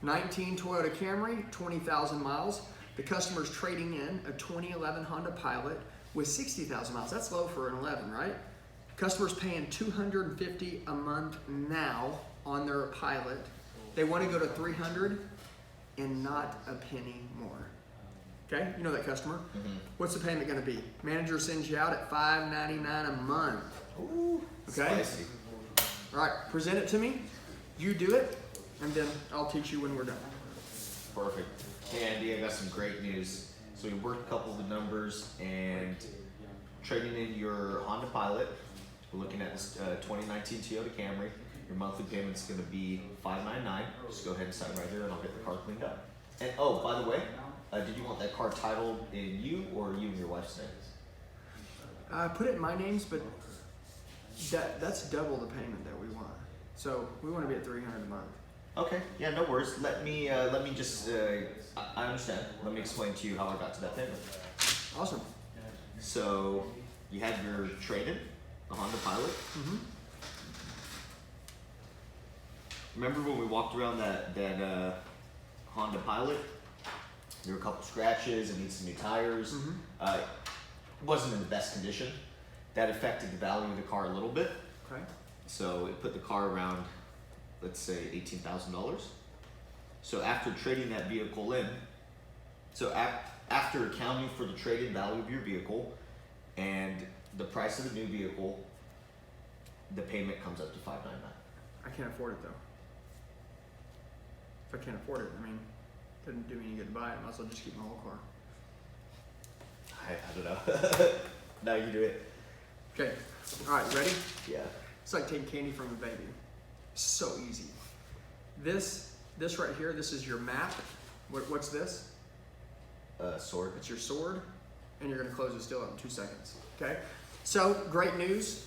19 Toyota Camry, 20,000 miles. The customer's trading in a 2011 Honda Pilot with 60,000 miles. That's low for an 11, right? Customer's paying $250 a month now on their Pilot. They want to go to 300 and not a penny more. Okay, you know that customer. What's the payment going to be? Manager sends you out at $599 a month. Ooh, okay. Spicy. All right, present it to me. You do it, and then I'll teach you when we're done. Perfect. Hey Andy, I got some great news. So we worked a couple of the numbers and trading in your Honda Pilot. We're looking at this 2019 Toyota Camry. Your monthly payment's going to be $599. Just go ahead and sign right there, and I'll get the car cleaned up. And oh, by the way, did you want that car titled in you or you and your wife's names? I put it in my names, but that's double the payment that we want. So we want to be at $300 a month. Okay, yeah, no worries. Let me just, I understand. Let me explain to you how I got to that payment. Awesome. So you had your trade-in, the Honda Pilot. Remember when we walked around that Honda Pilot? There were a couple scratches, it needs some new tires. It wasn't in the best condition. That affected the value of the car a little bit. Okay. So it put the car around, let's say, $18,000. So after trading that vehicle in, after accounting for the trade-in value of your vehicle and the price of the new vehicle, the payment comes up to $599. I can't afford it though. If I can't afford it, I mean, it doesn't do me any good to buy it. I might as well just keep my whole car. I don't know. Now you do it. Okay. All right, ready? Yeah. It's like taking candy from a baby. So easy. This right here, this is your map. What's this? Sword. It's your sword, and you're going to close this deal up in 2 seconds. Okay. So great news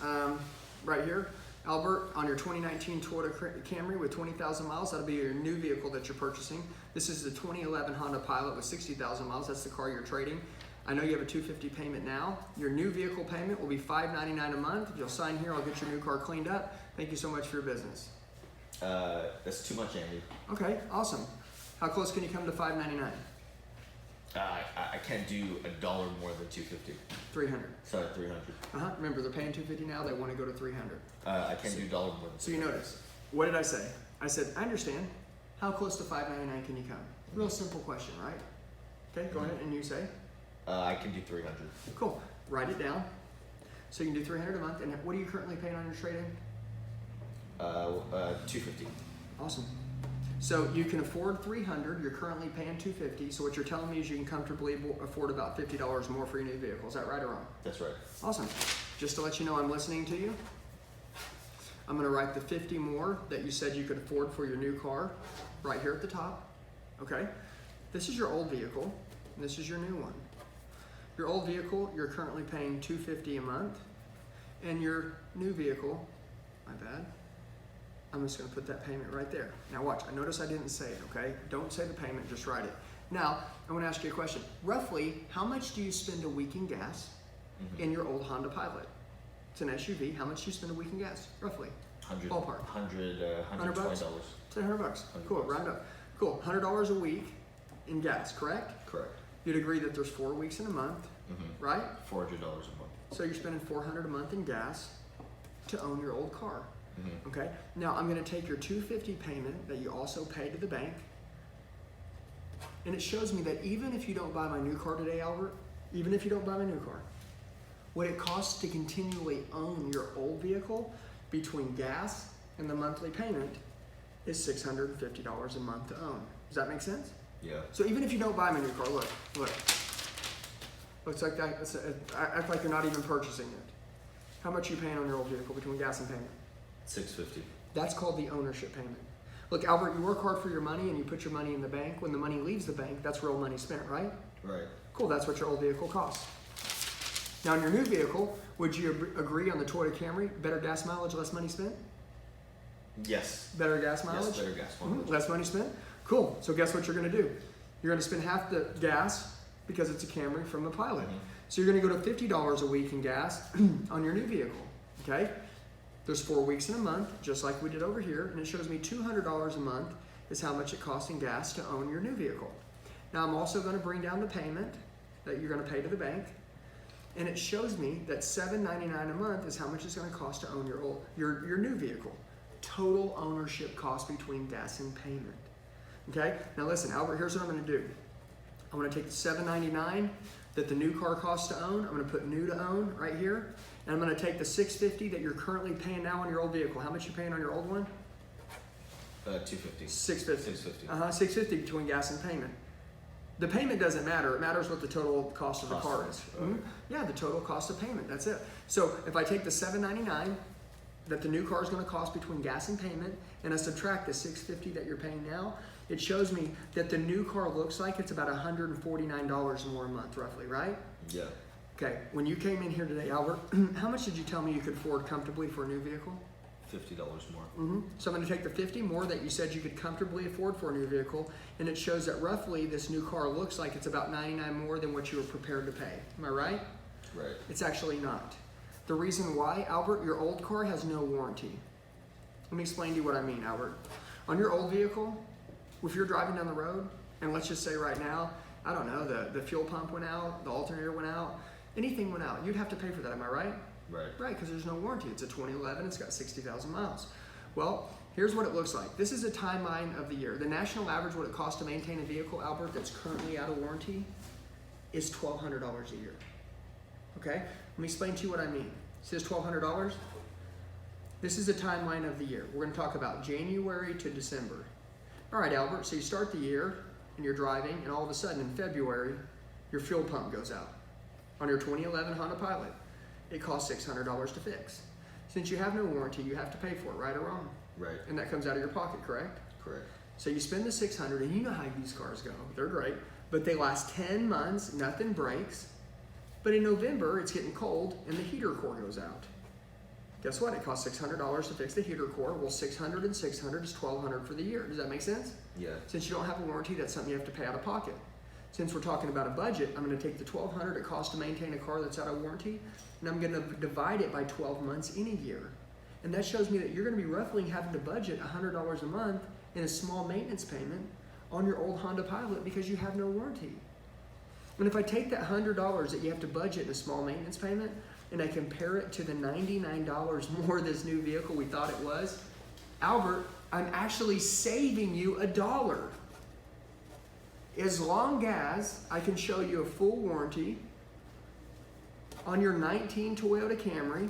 right here. Albert, on your 2019 Toyota Camry with 20,000 miles, that'll be your new vehicle that you're purchasing. This is the 2011 Honda Pilot with 60,000 miles. That's the car you're trading. I know you have a $250 payment now. Your new vehicle payment will be $599 a month. If you'll sign here, I'll get your new car cleaned up. Thank you so much for your business. That's too much, Andy. Okay, awesome. How close can you come to $599? I can't do $1 more than $250. 300. Sorry, $300. Remember, they're paying $250 now. They want to go to 300. I can't do $1 more than. So you notice. What did I say? I said, I understand. How close to $599 can you come? Real simple question, right? Okay, go ahead and you say. I can do 300. Cool. Write it down. So you can do 300 a month. And what are you currently paying on your trade-in? $250. Awesome. So you can afford 300. You're currently paying 250. So what you're telling me is you can comfortably afford about $50 more for your new vehicle. Is that right or wrong? That's right. Awesome. Just to let you know, I'm listening to you. I'm going to write the 50 more that you said you could afford for your new car right here at the top. Okay. This is your old vehicle, and this is your new one. Your old vehicle, you're currently paying $250 a month, and your new vehicle, my bad, I'm just going to put that payment right there. Now watch, I notice I didn't say it, okay? Don't say the payment, just write it. Now, I want to ask you a question. Roughly, how much do you spend a week in gas in your old Honda Pilot? It's an SUV. How much do you spend a week in gas, roughly? Ballpark. $120. Say $100. Cool, round up. Cool, $100 a week in gas, correct? Correct. You'd agree that there's 4 weeks in a month, right? $400 a month. So you're spending $400 a month in gas to own your old car. Okay. Now I'm going to take your $250 payment that you also pay to the bank, and it shows me that even if you don't buy my new car today, Albert, even if you don't buy my new car, what it costs to continually own your old vehicle between gas and the monthly payment is $650 a month to own. Does that make sense? Yeah. So even if you don't buy my new car, look. Looks like that. Act like you're not even purchasing it. How much are you paying on your old vehicle between gas and payment? $650. That's called the ownership payment. Look, Albert, you work hard for your money and you put your money in the bank. When the money leaves the bank, that's real money spent, right? Right. Cool, that's what your old vehicle costs. Now, in your new vehicle, would you agree on the Toyota Camry? Better gas mileage, less money spent? Yes. Better gas mileage? Yes, better gas mileage. Less money spent? Cool. So guess what you're going to do? You're going to spend half the gas because it's a Camry from the Pilot. So you're going to go to $50 a week in gas on your new vehicle, okay? There's 4 weeks in a month, just like we did over here, and it shows me $200 a month is how much it costs in gas to own your new vehicle. Now I'm also going to bring down the payment that you're going to pay to the bank, and it shows me that $7.99 a month is how much it's going to cost to own your new vehicle. Total ownership cost between gas and payment. Okay? Now listen, Albert, here's what I'm going to do. I'm going to take the $7.99 that the new car costs to own. I'm going to put new to own right here, and I'm going to take the $6.50 that you're currently paying now on your old vehicle. How much you paying on your old one? $250. $6.50. $6.50 between gas and payment. The payment doesn't matter. It matters what the total cost of the car is. Yeah, the total cost of payment. That's it. So if I take the $7.99 that the new car is going to cost between gas and payment, and I subtract the $6.50 that you're paying now, it shows me that the new car looks like it's about $149 more a month, roughly, right? Yeah. Okay. When you came in here today, Albert, how much did you tell me you could afford comfortably for a new vehicle? $50 more. So I'm going to take the 50 more that you said you could comfortably afford for a new vehicle, and it shows that roughly this new car looks like it's about $99 more than what you were prepared to pay. Am I right? Right. It's actually not. The reason why, Albert, your old car has no warranty. Let me explain to you what I mean, Albert. On your old vehicle, if you're driving down the road, and let's just say right now, I don't know, the fuel pump went out, the alternator went out, anything went out, you'd have to pay for that, am I right? Right. Right, because there's no warranty. It's a 2011, it's got 60,000 miles. Well, here's what it looks like. This is a timeline of the year. The national average, what it costs to maintain a vehicle, Albert, that's currently out of warranty, is $1,200 a year. Okay? Let me explain to you what I mean. It says $1,200. This is a timeline of the year. We're going to talk about January to December. All right, Albert, so you start the year, and you're driving, and all of a sudden in February, your fuel pump goes out on your 2011 Honda Pilot. It costs $600 to fix. Since you have no warranty, you have to pay for it, right or wrong? Right. And that comes out of your pocket, correct? Correct. So you spend the $600, and you know how used cars go. They're great, but they last 10 months, nothing breaks. But in November, it's getting cold, and the heater core goes out. Guess what? It costs $600 to fix the heater core. Well, 600 and 600 is $1,200 for the year. Does that make sense? Yeah. Since you don't have a warranty, that's something you have to pay out of pocket. Since we're talking about a budget, I'm going to take the $1,200 it costs to maintain a car that's out of warranty, and I'm going to divide it by 12 months in a year. And that shows me that you're going to be roughly having to budget $100 a month in a small maintenance payment on your old Honda Pilot because you have no warranty. And if I take that $100 that you have to budget in a small maintenance payment, and I compare it to the $99 more this new vehicle we thought it was, Albert, I'm actually saving you $1. As long as I can show you a full warranty on your 19 Toyota Camry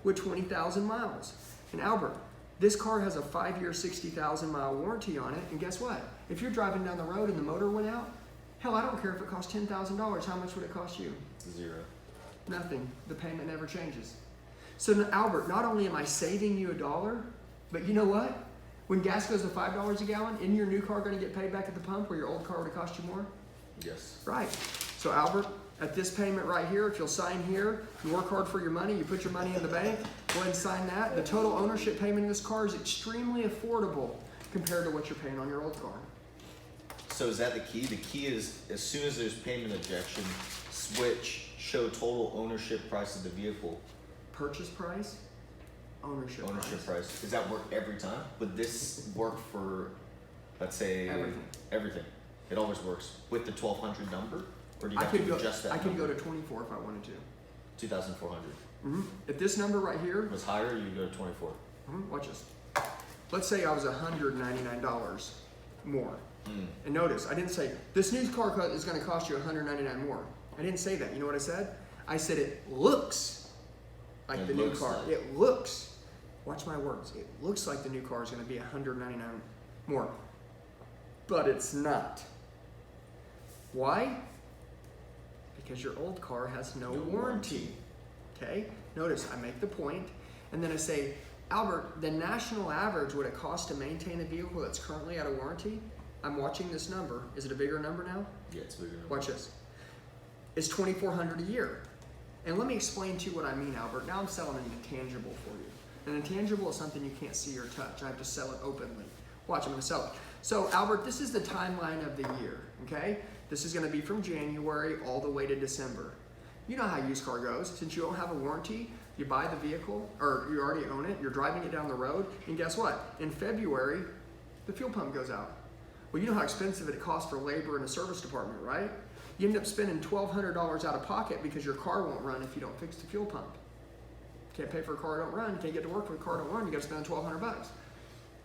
with 20,000 miles. And Albert, this car has a 5-year, 60,000 mile warranty on it. And guess what? If you're driving down the road and the motor went out, hell, I don't care if it costs $10,000. How much would it cost you? Zero. Nothing. The payment never changes. So now, Albert, not only am I saving you $1, but you know what? When gas goes to $5 a gallon, isn't your new car going to get paid back at the pump where your old car would have cost you more? Yes. Right. So Albert, at this payment right here, if you'll sign here, you work hard for your money, you put your money in the bank, go ahead and sign that. The total ownership payment in this car is extremely affordable compared to what you're paying on your old car. So is that the key? The key is as soon as there's payment objection, switch, show total ownership price of the vehicle. Purchase price, ownership price. Does that work every time? Would this work for, let's say, everything? It always works with the 1,200 number, or do you have to adjust that? I could go to 24 if I wanted to. 2,400. If this number right here was higher, you go to 24. Watch this. Let's say I was $199 more. And notice, I didn't say, this new car is going to cost you $199 more. I didn't say that. You know what I said? I said it looks like the new car. It looks, watch my words, it looks like the new car is going to be $199 more. But it's not. Why? Because your old car has no warranty. Okay? Notice, I make the point, and then I say, Albert, the national average, what it costs to maintain a vehicle that's currently out of warranty, I'm watching this number. Is it a bigger number now? Yeah, it's a bigger number. Watch this. It's $2,400 a year. And let me explain to you what I mean, Albert. Now I'm selling an intangible for you. An intangible is something you can't see or touch. I have to sell it openly. Watch, I'm going to sell it. So, Albert, this is the timeline of the year, okay? This is going to be from January all the way to December. You know how a used car goes. Since you don't have a warranty, you buy the vehicle, or you already own it, you're driving it down the road, and guess what? In February, the fuel pump goes out. Well, you know how expensive it costs for labor in a service department, right? You end up spending $1,200 out of pocket because your car won't run if you don't fix the fuel pump. Can't pay for a car don't run. Can't get to work with a car don't run. You got to spend $1,200.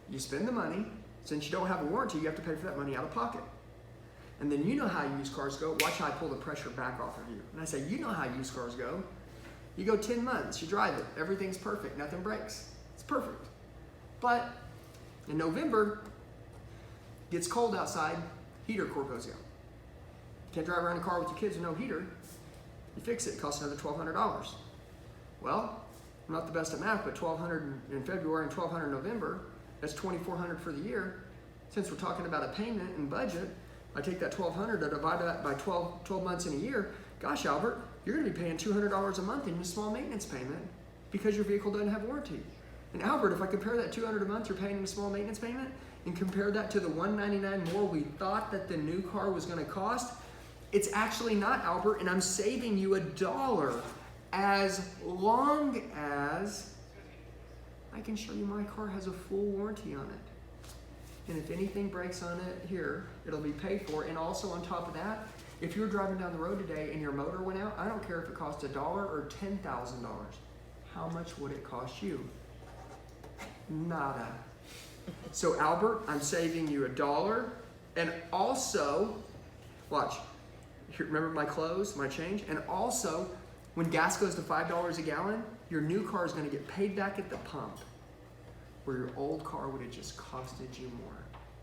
You spend the money. Since you don't have a warranty, you have to pay for that money out of pocket. And then you know how used cars go. Watch how I pull the pressure back off of you. And I say, you know how used cars go. You go 10 months, you drive it. Everything's perfect. Nothing breaks. It's perfect. But in November, gets cold outside, heater cord goes out. Can't drive around a car with your kids with no heater. You fix it, it costs another $1,200. Well, I'm not the best at math, but $1,200 in February and $1,200 in November, that's $2,400 for the year. Since we're talking about a payment and budget, I take that $1,200, I divide that by 12 months in a year. Gosh, Albert, you're gonna be paying $200 a month in a small maintenance payment because your vehicle doesn't have warranty. And Albert, if I compare that $200 a month you're paying in a small maintenance payment and compare that to the $199 more we thought that the new car was gonna cost, it's actually not, Albert, and I'm saving you $1 as long as I can show you my car has a full warranty on it. And if anything breaks on it here, it'll be paid for. And also on top of that, if you're driving down the road today and your motor went out, I don't care if it cost $1 or $10,000. How much would it cost you? Nada. So Albert, I'm saving you $1. And also, watch, here, remember my clothes, my change? And also, when gas goes to $5 a gallon, your new car is gonna get paid back at the pump, where your old car would have just costed you more.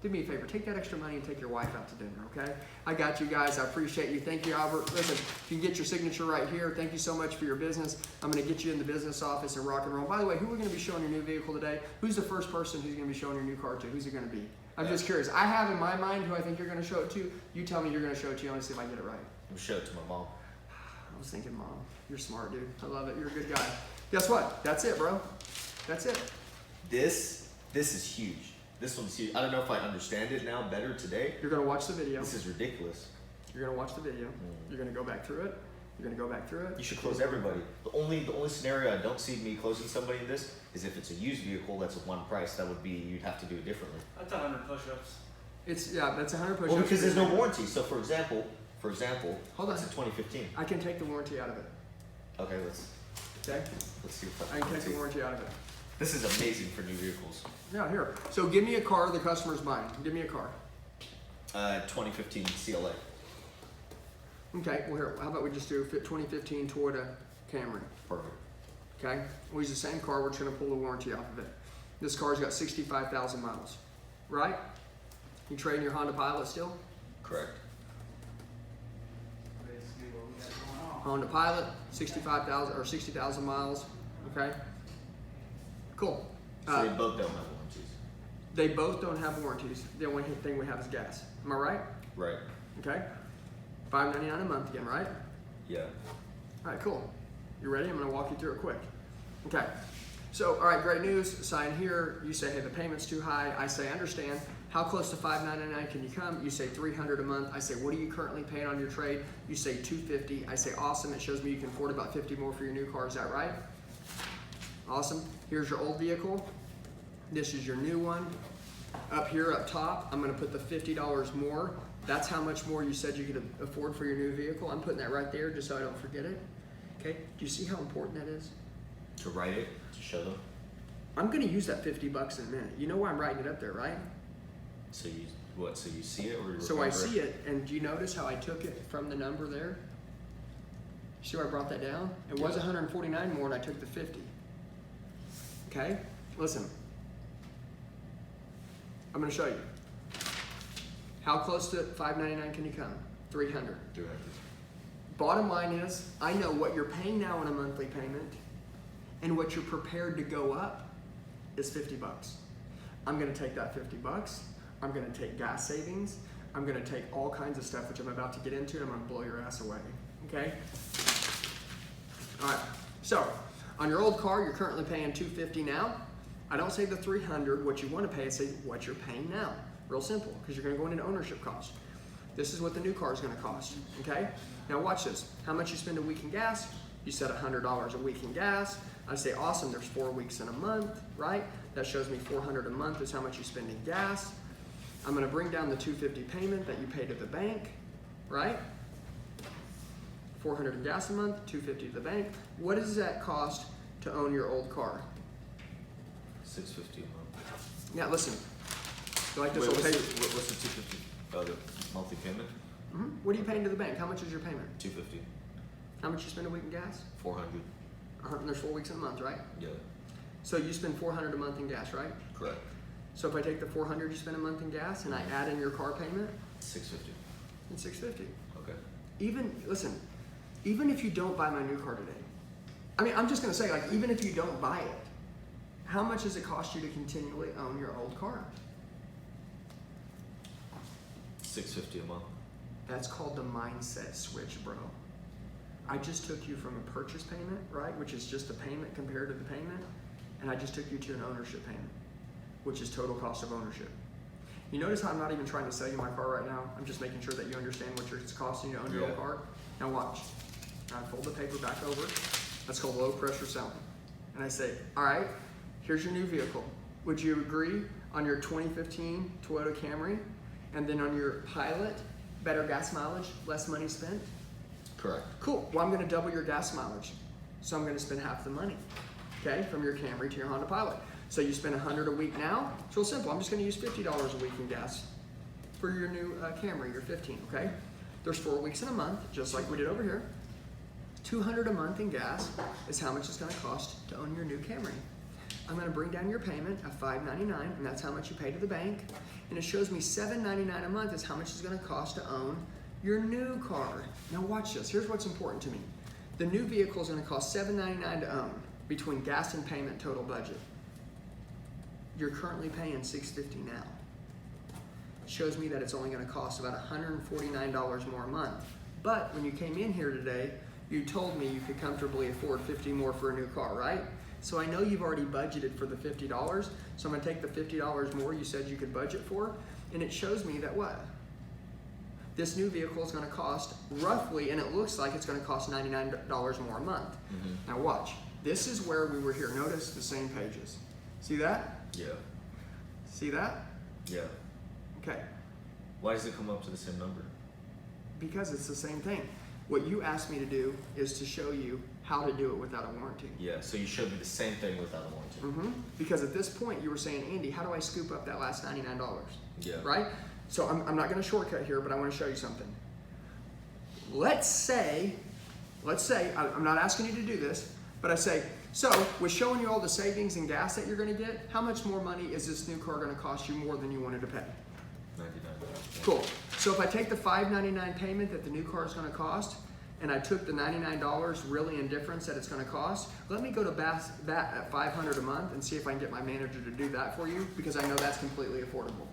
Do me a favor, take that extra money and take your wife out to dinner, okay? I got you guys, I appreciate you. Thank you, Albert. Listen, you can get your signature right here. Thank you so much for your business. I'm gonna get you in the business office and rock and roll. By the way, who are we gonna be showing your new vehicle today? Who's the first person who's gonna be showing your new car to? Who's it gonna be? I'm just curious. I have in my mind who I think you're gonna show it to. You tell me you're gonna show it to. I wanna see if I get it right. I'm show it to my mom. I was thinking, Mom, you're smart, dude. I love it. You're a good guy. Guess what? That's it, bro. That's it. This is huge. This one's huge. I don't know if I understand it now better today. You're gonna watch the video. This is ridiculous. You're gonna watch the video. You're gonna go back through it. You're gonna go back through it. You should close everybody. The only scenario I don't see me closing somebody in this is if it's a used vehicle that's at one price. That would be, you'd have to do it differently. That's 100 push-ups. That's 100 push-ups. Well, because there's no warranty. So for example, hold on. it's a 2015. I can take the warranty out of it. Okay, let's see if I can take the warranty out of it. This is amazing for new vehicles. Yeah, here. So give me a car the customer's buying. Give me a car. 2015 CLA. Okay, well here, how about we just do a 2015 Toyota Camry. Perfect. Okay, we'll use the same car, we're just gonna pull the warranty off of it. This car's got 65,000 miles, right? You trading your Honda Pilot still? Correct. Basically what we got going on. Honda Pilot, 65,000 or 60,000 miles, okay? Cool. So they both don't have warranties. They both don't have warranties. The only thing we have is gas. Am I right? Right. Okay. $599 a month again, right? Yeah. All right, cool. You ready? I'm gonna walk you through it quick. Okay. So, all right, great news. Sign here. You say, hey, the payment's too high. I say, I understand. How close to $599 can you come? You say $300 a month. I say, what are you currently paying on your trade? You say $250. I say, awesome. It shows me you can afford about 50 more for your new car. Is that right? Awesome. Here's your old vehicle. This is your new one. Up here, up top, I'm gonna put the $50 more. That's how much more you said you could afford for your new vehicle. I'm putting that right there just so I don't forget it. Okay, do you see how important that is? To write it, to show them. I'm gonna use that $50 in a minute. You know why I'm writing it up there, right? So you what? So you see it or? So I see it, and do you notice how I took it from the number there? See where I brought that down? It was 149 more, and I took the 50. Okay, listen. I'm gonna show you. How close to $599 can you come? 300. 300. Bottom line is, I know what you're paying now in a monthly payment, and what you're prepared to go up is $50. I'm gonna take that $50. I'm gonna take gas savings. I'm gonna take all kinds of stuff, which I'm about to get into, and I'm gonna blow your ass away. Okay? All right. So, on your old car, you're currently paying $250 now. I don't say the $300. What you want to pay is say what you're paying now. Real simple, because you're going to go into ownership cost. This is what the new car is going to cost. Okay? Now watch this. How much you spend a week in gas? You said $100 a week in gas. I say, awesome. There's 4 weeks in a month, right? That shows me $400 a month is how much you spend in gas. I'm gonna bring down the $250 payment that you pay to the bank, right? $400 in gas a month, $250 to the bank. What does that cost to own your old car? $650 a month. Now listen, you like this Wait, little what's pay? what's the 250? The monthly payment? What are you paying to the bank? How much is your payment? 250. How much you spend a week in gas? 400. And there's 4 weeks in a month, right? Yeah. So you spend $400 a month in gas, right? Correct. So if I take the $400 you spend a month in gas and I add in your car payment, 650. it's $650. Okay. Even if you don't buy my new car today, I mean, I'm just gonna say, like, even if you don't buy it, how much does it cost you to continually own your old car? $650 a month. That's called the mindset switch, bro. I just took you from a purchase payment, right, which is just a payment compared to the payment, and I just took you to an ownership payment, which is total cost of ownership. You notice how I'm not even trying to sell you my car right now? I'm just making sure that you understand what it's costing you to own your own car. Now watch. I fold the paper back over. That's called low pressure selling. And I say, all right, here's your new vehicle. Would you agree on your 2015 Toyota Camry and then on your Pilot, better gas mileage, less money spent? Correct. Cool. Well, I'm going to double your gas mileage. So I'm going to spend half the money, okay, from your Camry to your Honda Pilot. So you spend $100 a week now. It's real simple. I'm just going to use $50 a week in gas for your new Camry, your 15, okay? There's 4 weeks in a month, just like we did over here. $200 a month in gas is how much it's going to cost to own your new Camry. I'm going to bring down your payment of $599, and that's how much you pay to the bank. And it shows me $799 a month is how much it's going to cost to own your new car. Now watch this. Here's what's important to me. The new vehicle is going to cost $799 to own between gas and payment total budget. You're currently paying $650 now. It shows me that it's only going to cost about $149 more a month. But when you came in here today, you told me you could comfortably afford $50 more for a new car, right? So I know you've already budgeted for the $50, so I'm gonna take the $50 more you said you could budget for, and it shows me that what? This new vehicle is gonna cost roughly, and it looks like it's gonna cost $99 more a month. Now watch, this is where we were here. Notice the same pages. See that? Yeah. See that? Yeah. Okay, Why does it come up to the same number? because it's the same thing. What you asked me to do is to show you how to do it without a warranty. Yeah, so you showed me the same thing without a warranty. Because at this point you were saying, Andy, how do I scoop up that last $99? Yeah. Right? So I'm not going to shortcut here, but I want to show you something. Let's say, I'm not asking you to do this, but I say, so with showing you all the savings and gas that you're going to get, how much more money is this new car going to cost you more than you wanted to pay? $99. Cool. So if I take the $599 payment that the new car is going to cost, and I took the $99 really in difference that it's going to cost, let me go to that at $500 a month and see if I can get my manager to do that for you, because I know that's completely affordable.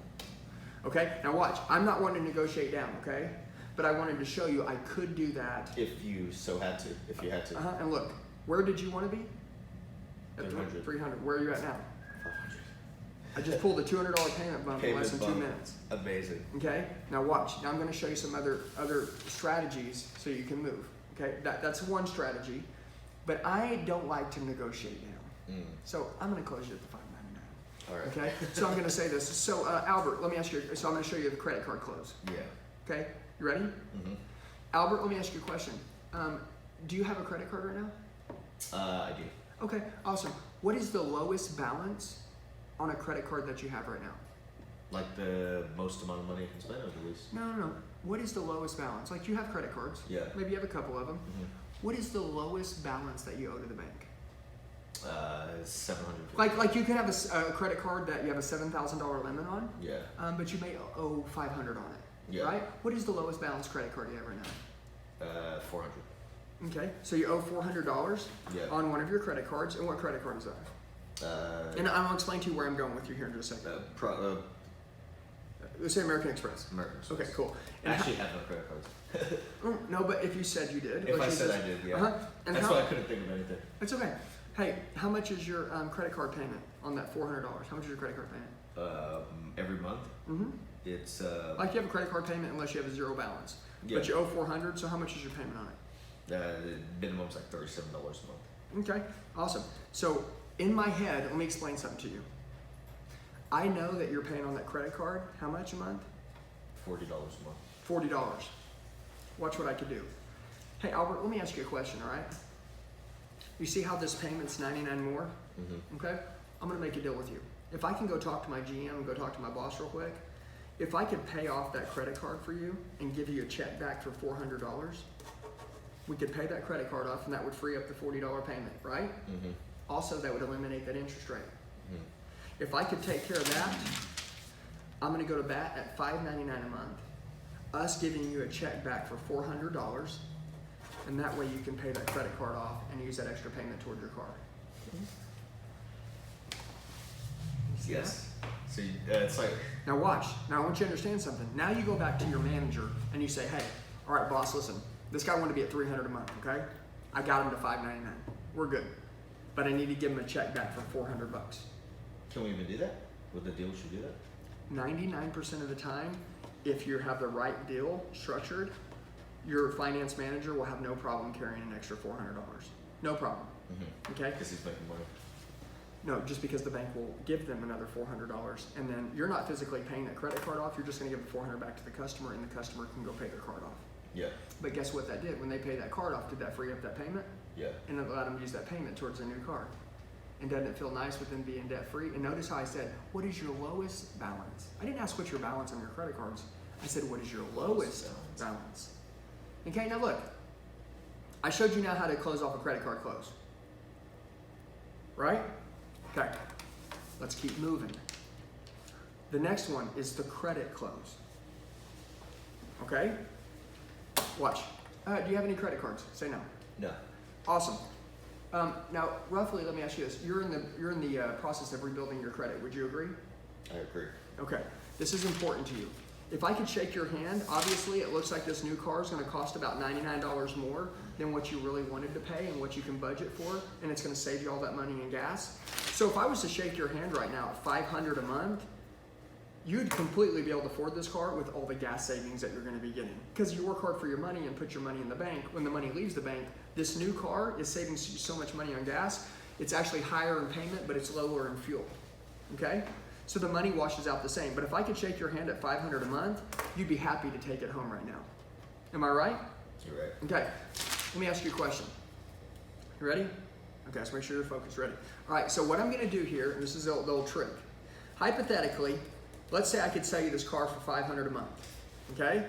Okay? Now watch. I'm not wanting to negotiate down, okay? But I wanted to show you I could do that. If you had to. And look, where did you want to be? At 300. 300. Where are you at now? 500. I just pulled a $200 payment bump in less than 2 minutes. Amazing. Okay, now watch. Now I'm going to show you some other strategies so you can move. Okay, that's one strategy, but I don't like to negotiate down. So I'm going to close you at the $599. All right. Okay, so I'm going to say this. So Albert, let me ask you. So I'm going to show you the credit card close. Yeah. Okay, you ready? Albert, let me ask you a question. Do you have a credit card right now? I do. Okay, awesome. What is the lowest balance on a credit card that you have right now? Like the most amount of money I can spend, or the least? No. What is the lowest balance? Like you have credit cards. Yeah. Maybe you have a couple of them. What is the lowest balance that you owe to the bank? $750. Like you can have a credit card that you have a $7,000 limit on. Yeah. But you may owe $500 on it. Yeah. Right? What is the lowest balance credit card you have right now? 400. Okay. So you owe $400 Yeah. on one of your credit cards. And what credit card is that? And I'm gonna explain to you where I'm going with you here in just a second. Let's say American Express. American Express. Okay, cool. I actually have no credit cards. No, but if you said you did. If like I you said just- I did, yeah. And That's how, why I couldn't think of anything. It's okay. Hey, how much is your credit card payment on that $400? How much is your credit card payment? Every month, it's Like you have a credit card payment unless you have a zero balance. Yeah. But you owe $400, so how much is your payment on it? the minimum's like $37 a month. Okay, awesome. So in my head, let me explain something to you. I know that you're paying on that credit card, how much a month? $40 a month. $40. Watch what I could do. Hey, Albert, let me ask you a question, all right? You see how this payment's 99 more? Mm-hmm. Okay? I'm gonna make a deal with you. If I can go talk to my GM and go talk to my boss real quick, if I could pay off that credit card for you and give you a check back for $400, we could pay that credit card off and that would free up the $40 payment, right? Mm-hmm. Also, that would eliminate that interest rate. Mm-hmm. If I could take care of that, I'm gonna go to bat at $5.99 a month. Us giving you a check back for $400, and that way you can pay that credit card off and use that extra payment toward your car. You see Yes. So it's like, that? Now watch. Now I want you to understand something. Now you go back to your manager and you say, hey, all right, boss, listen, this guy wanted to be at $300 a month, okay? I got him to $5.99. We're good. But I need to give him a check back for $400. can we even do that? Would the deal should do that? 99% of the time, if you have the right deal structured, your finance manager will have no problem carrying an extra $400. No problem. Mm-hmm. Okay? Because he's making money. No, just because the bank will give them another $400, and then you're not physically paying that credit card off. You're just going to give the $400 back to the customer, and the customer can go pay their card off. Yeah. But guess what that did? When they paid that card off, did that free up that payment? Yeah. And it allowed them to use that payment towards their new car. And doesn't it feel nice with them being debt free? And notice how I said, what is your lowest balance? I didn't ask what's your balance on your credit cards. I said, what is your lowest balance? Okay, now look. I showed you now how to close off a credit card close. Right? Okay. Let's keep moving. The next one is the credit close. Okay? Watch. Do you have any credit cards? Say no. No. Awesome. Now, roughly, let me ask you this: you're in the process of rebuilding your credit. Would you agree? I agree. Okay. This is important to you. If I could shake your hand, obviously, it looks like this new car is going to cost about $99 more than what you really wanted to pay and what you can budget for, and it's going to save you all that money in gas. So, if I was to shake your hand right now at $500 a month, you'd completely be able to afford this car with all the gas savings that you're going to be getting. Because you work hard for your money and put your money in the bank. When the money leaves the bank, this new car is saving you so much money on gas. It's actually higher in payment, but it's lower in fuel. Okay? So the money washes out the same. But if I could shake your hand at $500 a month, you'd be happy to take it home right now. Am I right? You're right. Okay. Let me ask you a question. You ready? Okay, so make sure you're focused. Ready? All right, so what I'm going to do here, and this is the old trick. Hypothetically, let's say I could sell you this car for $500 a month, okay?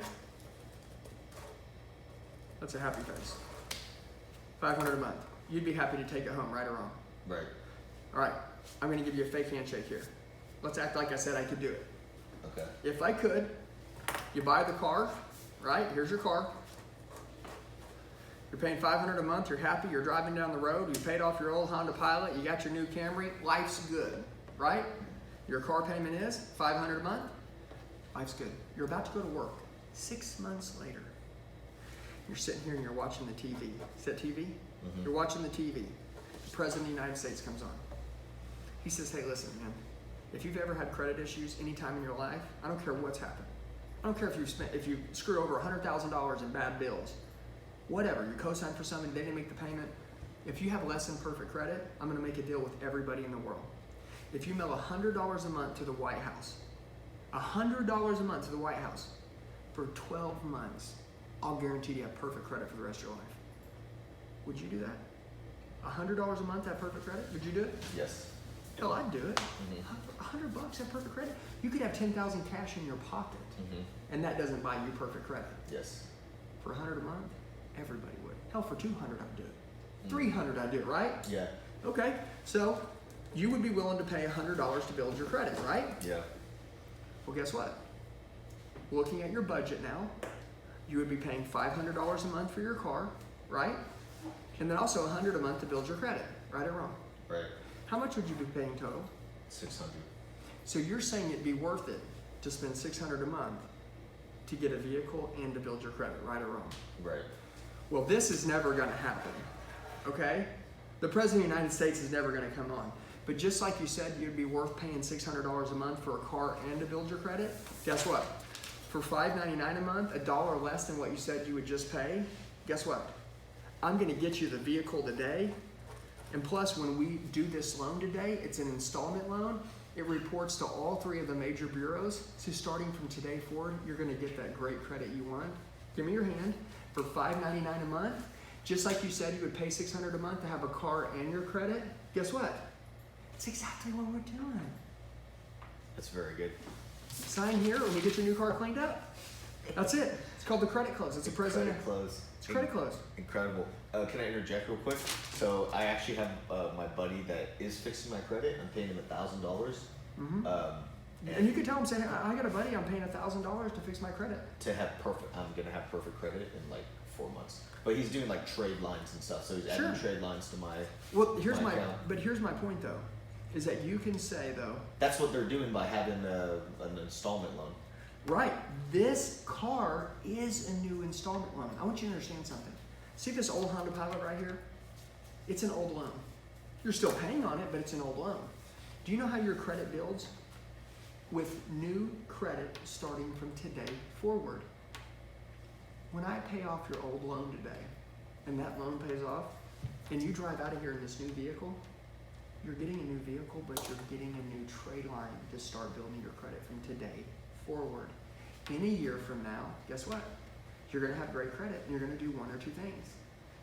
That's a happy face. $500 a month. You'd be happy to take it home, right or wrong? Right. All right, I'm gonna give you a fake handshake here. Let's act like I said I could do it. Okay. If I could, you buy the car, right? Here's your car. You're paying $500 a month, you're happy, you're driving down the road, you paid off your old Honda Pilot, you got your new Camry, life's good, right? Your car payment is $500 a month. Life's good. You're about to go to work. 6 months later, you're sitting here and you're watching the TV. Is that TV? Mm-hmm. You're watching the TV. The President of the United States comes on. He says, hey, listen, man, if you've ever had credit issues any time in your life, I don't care what's happened. I don't care if you screwed over $100,000 in bad bills. Whatever, you co-signed for something, they didn't make the payment. If you have less than perfect credit, I'm gonna make a deal with everybody in the world. If you mail $100 a month to the White House, $100 a month to the White House for 12 months, I'll guarantee you have perfect credit for the rest of your life. Would you do that? $100 a month have perfect credit? Would you do it? Yes. Hell, I'd do it. Mm-hmm. $100 have perfect credit? You could have 10,000 cash in your pocket, Mm-hmm. and that doesn't buy you perfect credit. Yes. For $100 a month, everybody would. Hell, for $200, I'd do it. Mm-hmm. $300, I'd do it, right? Yeah. Okay, so you would be willing to pay $100 to build your credit, right? Yeah. Well, guess what? Looking at your budget now, you would be paying $500 a month for your car, right? And then also $100 a month to build your credit, right or wrong? Right. How much would you be paying total? 600. So you're saying it'd be worth it to spend $600 a month to get a vehicle and to build your credit, right or wrong? Right. Well, this is never gonna happen, okay? The President of the United States is never gonna come on. But just like you said, you'd be worth paying $600 a month for a car and to build your credit. Guess what? For $599 a month, $1 less than what you said you would just pay, guess what? I'm gonna get you the vehicle today. And plus, when we do this loan today, it's an installment loan. It reports to all 3 of the major bureaus. So starting from today forward, you're gonna get that great credit you want. Give me your hand. For $5.99 a month, just like you said you would pay $600 a month to have a car and your credit, guess what? It's exactly what we're doing. That's very good. Sign here when you get your new car cleaned up. That's it. It's called the credit close. It's a president. Credit close. It's credit close. Incredible. Can I interject real quick? So I actually have my buddy that is fixing my credit. I'm paying him $1,000. Mm-hmm. And you can tell him, say, I got a buddy, I'm paying $1,000 to fix my credit. I'm gonna have perfect credit in like 4 months. But he's doing like trade lines and stuff, so he's adding trade lines to my. Well, here's my my account. but here's my point though, is that you can say though, That's what they're doing by having an installment loan. right, this car is a new installment loan. I want you to understand something. See this old Honda Pilot right here? It's an old loan. You're still paying on it, but it's an old loan. Do you know how your credit builds? With new credit starting from today forward. When I pay off your old loan today, and that loan pays off, and you drive out of here in this new vehicle, you're getting a new vehicle, but you're getting a new trade line to start building your credit from today forward. In a year from now, guess what? You're gonna have great credit, and you're gonna do one or two things.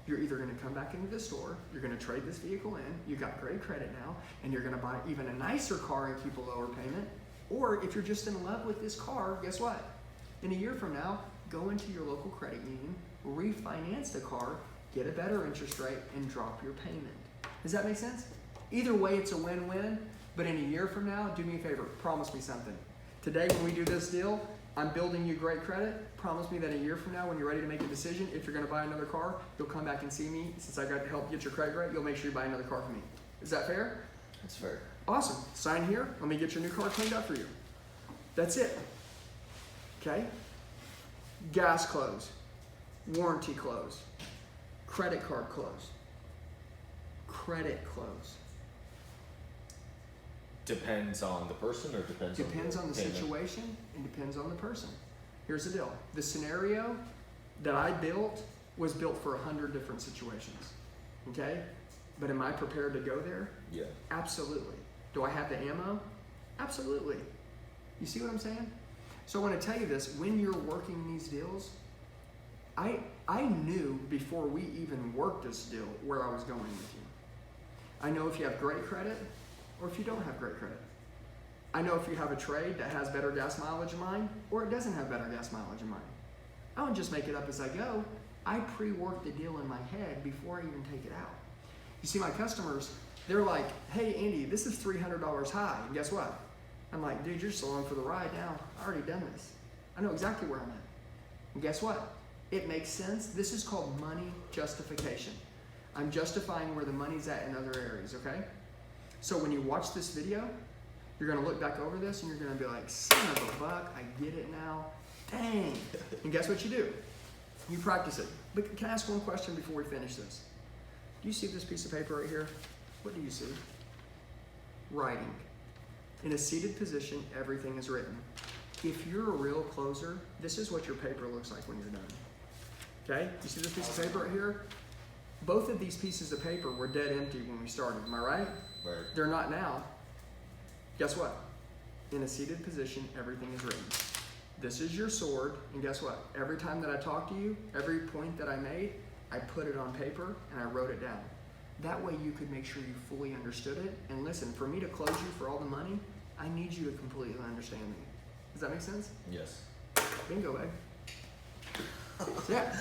You're either gonna come back into the store, you're gonna trade this vehicle in, you got great credit now, and you're gonna buy even a nicer car and keep a lower payment. Or if you're just in love with this car, guess what? In a year from now, go into your local credit union, refinance the car, get a better interest rate, and drop your payment. Does that make sense? Either way, it's a win-win, but in a year from now, do me a favor, promise me something. Today, when we do this deal, I'm building you great credit. Promise me that a year from now, when you're ready to make a decision, if you're gonna buy another car, you'll come back and see me. Since I got to help get your credit right, you'll make sure you buy another car from me. Is that fair? That's fair. Awesome. Sign here. Let me get your new car cleaned up for you. That's it. Okay? Gas close. Warranty close. Credit card close. Credit close. Depends on the person or Depends on the payment? situation and depends on the person. Here's the deal. The scenario that I built was built for 100 different situations. Okay? But am I prepared to go there? Yeah. Absolutely. Do I have the ammo? Absolutely. You see what I'm saying? So I want to tell you this, when you're working these deals, I knew before we even worked this deal where I was going with you. I know if you have great credit or if you don't have great credit. I know if you have a trade that has better gas mileage than mine or it doesn't have better gas mileage than mine. I don't just make it up as I go. I pre-work the deal in my head before I even take it out. You see, my customers, they're like, hey, Andy, this is $300 high. And guess what? I'm like, dude, you're so along for the ride now. I already done this. I know exactly where I'm at. And guess what? It makes sense. This is called money justification. I'm justifying where the money's at in other areas, okay? So when you watch this video, you're gonna look back over this and you're gonna be like, son of a buck, I get it now. Dang. And guess what you do? You practice it. But can I ask one question before we finish this? Do you see this piece of paper right here? What do you see? Writing. In a seated position, everything is written. If you're a real closer, this is what your paper looks like when you're done. Okay? You see this piece of paper right here? Both of these pieces of paper were dead empty when we started. Am I right? Right. They're not now. Guess what? In a seated position, everything is written. This is your sword, and guess what? Every time that I talk to you, every point that I made, I put it on paper and I wrote it down. That way you could make sure you fully understood it. And listen, for me to close you for all the money, I need you to completely understand me. Does that make sense? Yes. Bingo, babe. Yeah.